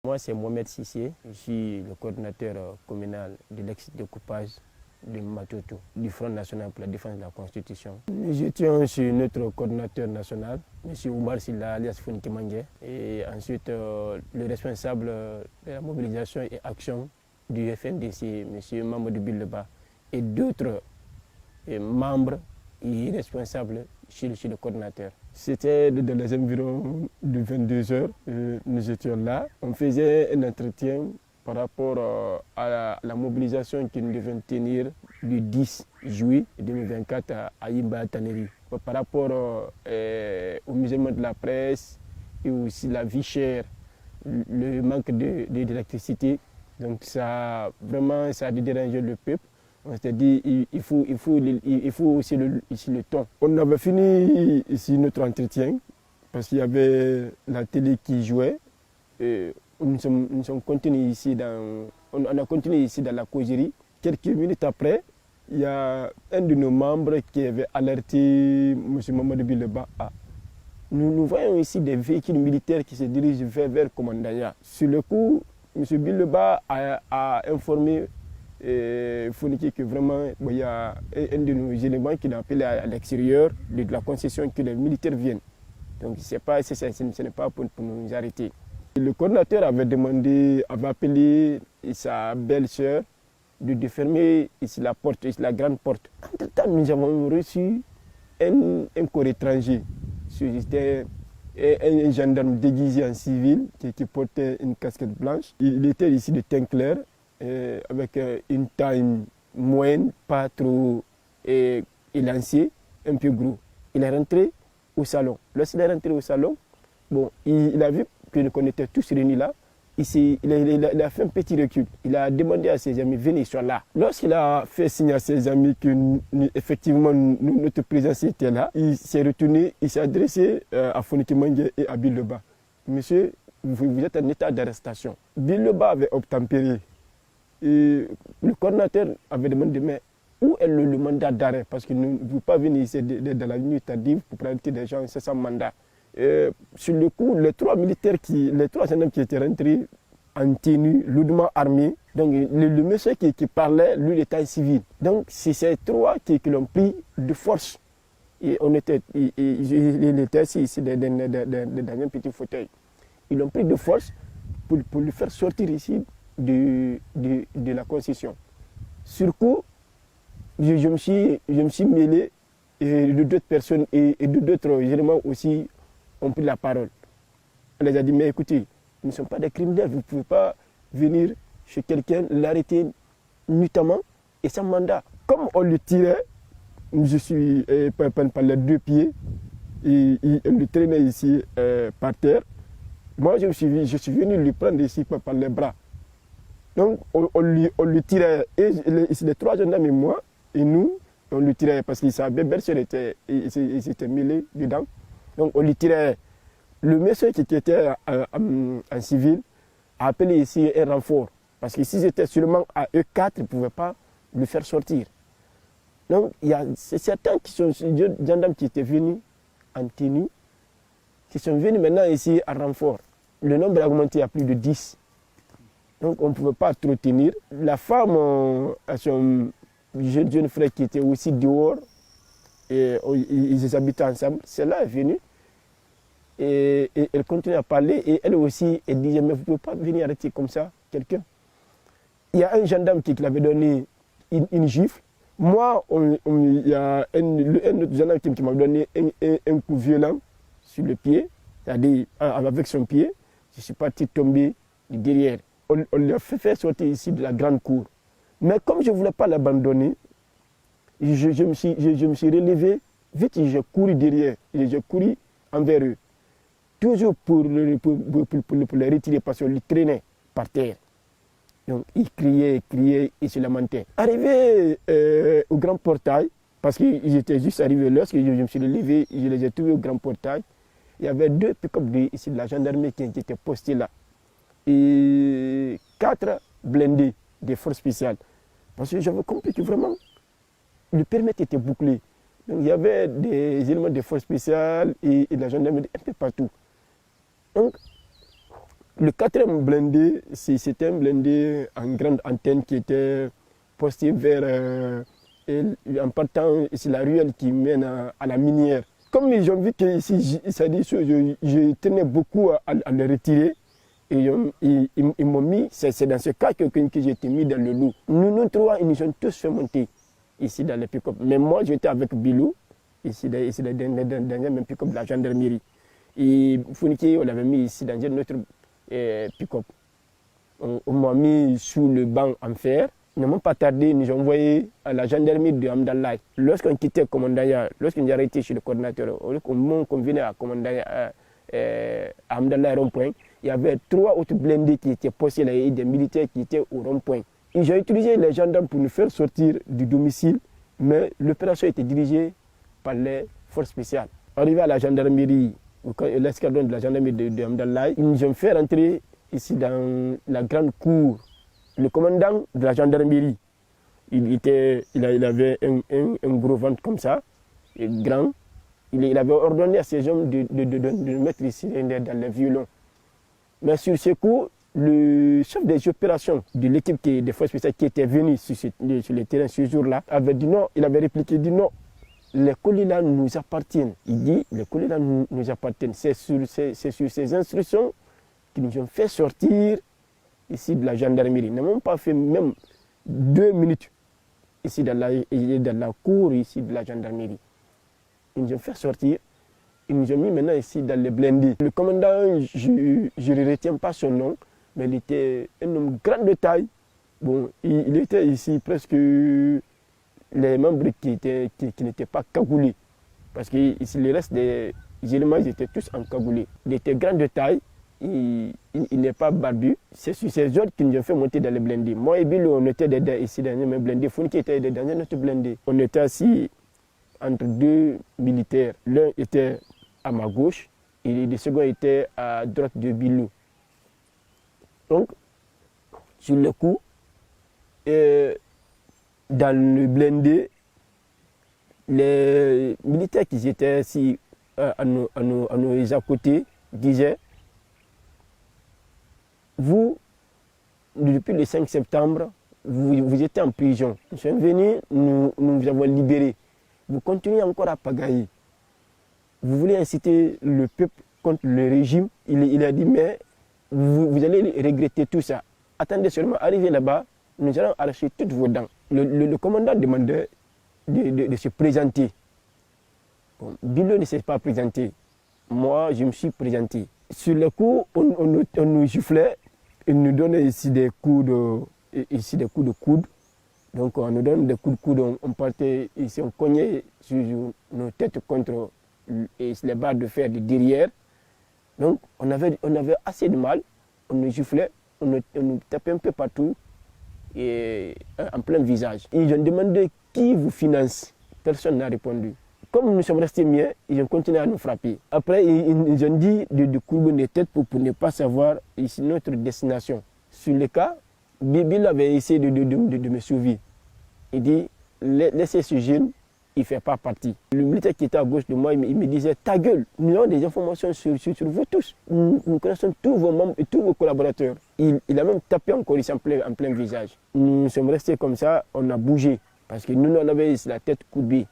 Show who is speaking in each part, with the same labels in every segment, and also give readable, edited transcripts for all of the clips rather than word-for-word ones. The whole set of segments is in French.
Speaker 1: Moi, c'est Mohamed Sissé. Je suis le coordinateur communal de l'ex-découpage de Matoto, du Front national pour la défense de la Constitution. Nous étions sur notre coordinateur national, M. Oumar Silla, alias Fonike Mangé, et ensuite le responsable de la mobilisation et action du FNDC, M. Mamadou Billeba, et d'autres membres et responsables chez le coordinateur. C'était dans les environs de 22 h. Nous étions là. On faisait un entretien par rapport à la mobilisation que nous devions tenir le 10 juillet 2024 à Imba Taneri. Par rapport au musulman de la presse et aussi la vie chère, le manque d'électricité. Donc ça a dérangé le peuple. On s'est dit il faut aussi le temps. On avait fini ici notre entretien parce qu'il y avait la télé qui jouait. Et nous sommes continués ici on a continué ici dans la causerie. Quelques minutes après, il y a un de nos membres qui avait alerté M. Mamadou Billeba. Nous voyons ici des véhicules militaires qui se dirigent vers Commandanya. Sur le coup, M. Billeba a informé Fonike que vraiment il y a un de nos éléments qui l'a appelé à l'extérieur de la concession que les militaires viennent. Donc ce n'est pas pour nous arrêter. Le coordinateur avait appelé sa belle-sœur de fermer ici la porte, ici la grande porte. Entre-temps, nous avons reçu un corps étranger. C'était un gendarme déguisé en civil qui portait une casquette blanche. Il était ici de teint clair, avec une taille moyenne, pas trop élancée, un peu gros. Il est rentré au salon. Lorsqu'il est rentré au salon, il a vu qu'on était tous réunis là. Il a fait un petit recul. Il a demandé à ses amis, venez, ils sont là. Lorsqu'il a fait signe à ses amis que effectivement notre présence était là, il s'est retourné, il s'est adressé à Fonike Mangé et à Billeba. Monsieur, vous êtes en état d'arrestation. Billeba avait obtempéré. Et le coordinateur avait demandé, mais où est le mandat d'arrêt? Parce que nous ne pouvons pas venir ici dans la nuit tardive pour prendre des gens sans mandat. Sur le coup, les trois gendarmes qui étaient rentrés en tenue, lourdement armés, donc le monsieur qui parlait, lui, il était en civil. Donc c'est ces trois qui l'ont pris de force. Et il était assis ici dans un petit fauteuil. Ils l'ont pris de force pour le faire sortir ici de la concession. Sur le coup, je me suis mêlé et d'autres personnes et d'autres éléments aussi ont pris la parole. On les a dit, mais écoutez, nous ne sommes pas des criminels, vous ne pouvez pas venir chez quelqu'un, l'arrêter nuitamment et sans mandat. Comme on le tirait, je suis par les deux pieds et on le traînait ici par terre. Moi, je suis venu le prendre ici par les bras. Donc, on lui tirait, et les trois gendarmes et moi, et nous, on lui tirait parce que sa belle-sœur s'était mêlée dedans. Donc, on lui tirait. Le monsieur qui était en civil a appelé ici un renfort. Parce que s'ils étaient seulement à eux quatre, ils ne pouvaient pas le faire sortir. Donc, c'est certains qui sont des gendarmes qui étaient venus en tenue, qui sont venus maintenant ici à renfort. Le nombre a augmenté à plus de 10. Donc on ne pouvait pas trop tenir. La femme a son jeune frère qui était aussi dehors, et ils habitaient ensemble. Celle-là est venue et elle continue à parler et elle aussi, elle disait, mais vous ne pouvez pas venir arrêter comme ça quelqu'un. Il y a un gendarme qui l'avait donné une gifle. Moi, il y a un autre gendarme qui m'a donné un coup violent sur le pied, c'est-à-dire avec son pied. Je suis parti tomber derrière. On l'a fait sortir ici de la grande cour. Mais comme je ne voulais pas l'abandonner, je me suis relevé, vite j'ai couru derrière, j'ai couru envers eux. Toujours pour les retirer parce qu'on les traînait par terre. Donc ils criaient et se lamentaient. Arrivé au grand portail, parce qu'ils étaient juste arrivés lorsque je me suis relevé, je les ai trouvés au grand portail. Il y avait deux pick-up ici de la gendarmerie qui étaient postés là. Et 4 blindés des forces spéciales. Parce que j'avais compris que vraiment, le périmètre était bouclé. Donc il y avait des éléments des forces spéciales et de la gendarmerie un peu partout. Donc, Le quatrième blindé, c'était un blindé en grande antenne qui était posté vers, en partant ici la ruelle qui mène à la minière. Comme ils ont vu que ici, je tenais beaucoup à le retirer. Et ils m'ont mis, c'est dans ce cas que j'ai été mis dans le loup. Nous trois, ils nous ont tous fait monter ici dans les pick-up. Mais moi, j'étais avec Bilou, ici dans un même pick-up de la gendarmerie. Et Founiki, on l'avait mis ici dans un autre pick-up. On m'a mis sous le banc en fer. Ils n'ont pas tardé, ils nous ont envoyé à la gendarmerie de Hamdallah. Lorsqu'on quittait le commandant, lorsqu'on est arrêté chez le coordinateur, au moment qu'on venait à commandant à Hamdallah rond-point, il y avait 3 autres blindés qui étaient postés là et des militaires qui étaient au rond-point. Ils ont utilisé les gendarmes pour nous faire sortir du domicile, mais l'opération était dirigée par les forces spéciales. Arrivé à la gendarmerie, l'escadron de la gendarmerie de Hamdallah, ils nous ont fait rentrer ici dans la grande cour. Le commandant de la gendarmerie, il avait un gros ventre comme ça, grand. Il avait ordonné à ces hommes de mettre ici dans les violons. Mais sur ce coup, le chef des opérations de l'équipe des forces spéciales qui était venu sur le terrain ce jour-là avait dit non, il avait répliqué, dit non, les colis là nous appartiennent. Il dit, les colis là nous appartiennent. C'est sur ces instructions qu'ils nous ont fait sortir ici de la gendarmerie. Ils n'ont pas fait même 2 minutes ici dans la cour ici de la gendarmerie. Ils nous ont fait sortir. Ils nous ont mis maintenant ici dans les blindés. Le commandant, je ne retiens pas son nom, mais il était un homme grand de taille. Bon, il était ici presque les membres qui n'étaient pas cagoulés. Parce que ici, le reste des éléments, ils étaient tous encagoulés. Il était grand de taille, il n'est pas barbu. C'est sur ces ordres qu'ils nous ont fait monter dans les blindés. Moi et Bill, on était ici dans un blindé. Founiki était dans un autre blindé. On était assis entre 2 militaires. L'un était à ma gauche et le second était à droite de Bilou. Donc, sur le coup, dans le blindé, les militaires qui étaient assis à nos à côté disaient vous, depuis le 5 septembre, vous étiez en prison. Nous sommes venus, nous vous avons libérés. Vous continuez encore à pagailler. Vous voulez inciter le peuple contre le régime. Il a dit, mais vous allez regretter tout ça. Attendez seulement, arrivez là-bas, nous allons arracher toutes vos dents. Le commandant demandait de se présenter. Bon, Bilo ne s'est pas présenté. Moi, je me suis présenté. Sur le coup, on nous giflait. Il nous donnait ici des coups de coude. Donc on nous donne des coups de coude, on partait ici, on cognait sur nos têtes contre les barres de fer de derrière. Donc on avait assez de mal, on nous giflait, on nous tapait un peu partout, et en plein visage. Ils ont demandé qui vous finance. Personne n'a répondu. Comme nous sommes restés mieux, ils ont continué à nous frapper. Après, ils ont dit de courber les têtes pour ne pas savoir ici notre destination. Sur le cas, Bibil avait essayé de me sauver. Il dit, laissez ce jeune, il ne fait pas partie. Le militaire qui était à gauche de moi, il me disait, ta gueule, nous avons des informations sur vous tous. Nous connaissons tous vos membres et tous vos collaborateurs. Il a même tapé encore ici en plein visage. Nous sommes restés comme ça, on a bougé. Parce que nous, on avait ici la tête courbée.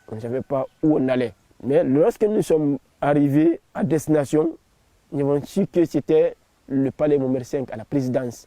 Speaker 1: On ne savait pas où on allait. Mais lorsque nous sommes arrivés à destination, nous avons su que c'était le palais Montmer 5 à la présidence.